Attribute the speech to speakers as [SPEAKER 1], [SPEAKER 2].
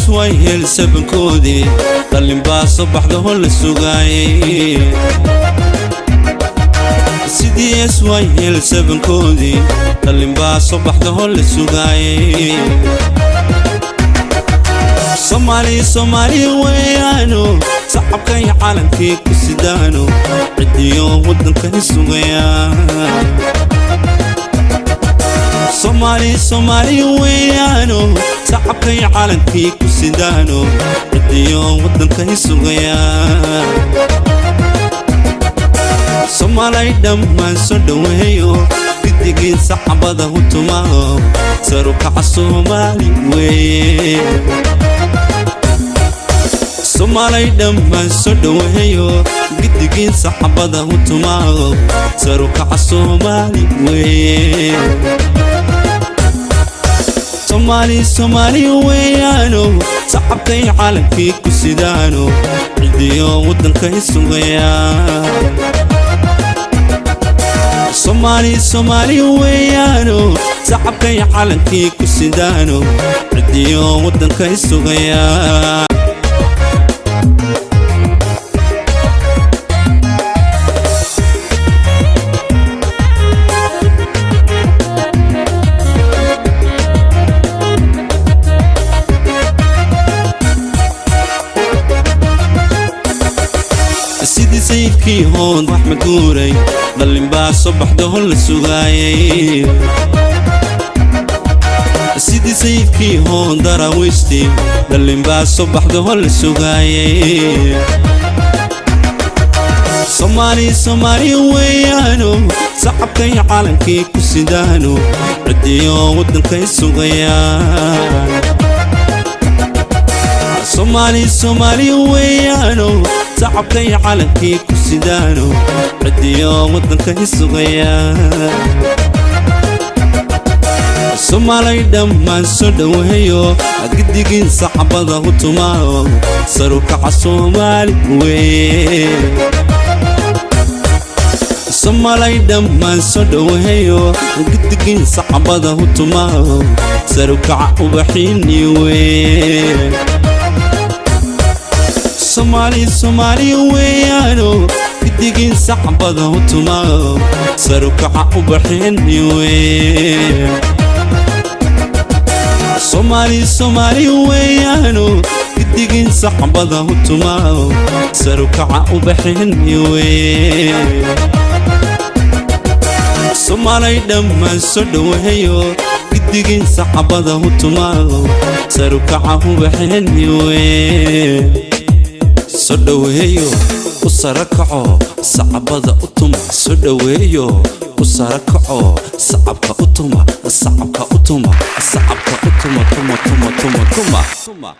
[SPEAKER 1] SYL sabankoodii dhalin baa subaxdaho la sugaayay sidii SYL sabankoodii dhalin baa subaxdaho la sugaayay Somali weeyano sacabka iyo calankii ku sidaano cidiyo wadankani sugaya Somali weeyano sacabka iyo calankii ku sidaano cidiyo wadankani sugaya Somali dhammaan soo dhaweeyo gidigin sacabada u tumaho saru kaca Somali weeye Somali dhammaan soo dhaweeyo gidigin sacabada u tumaho saru kaca Somali weeye Somali weeyano sacabka iyo calankii ku sidaano cidiyo wadankani sugaya Somali weeyano sacabka iyo calankii ku sidaano cidiyo wadankani sugaya sidii sayidkii hoon wax maguuray dhalin baa subaxdaho la sugaayay sidii sayidkii hoon daraawiishtii dhalin baa subaxdaho la sugaayay Somali weeyano sacabka iyo calankii ku sidaano cidiyo wadankay sugaya Somali weeyano sacabka iyo calankii ku sidaano cidiyo wadankani sugaya Somali dhammaan soo dhaweeyo gidigin sacabada u tumaho saru kaca Somali weeye Somali dhammaan soo dhaweeyo gidigin sacabada u tumaho saru kaca ubaxini weeye Somali weeyano gidigin sacabada u tumaho saru kaca ubaxini weeye Somali weeyano gidigin sacabada u tumaho saru kaca ubaxini weeye Somali dhammaan soo dhaweeyo gidigin sacabada u tumaho saru kaca ubaxini weeye soo dhaweeyo u sarakaco sacabada u tuma soo dhaweeyo u sarakaco sacabka u tuma sacabka u tuma sacabka u tuma tuma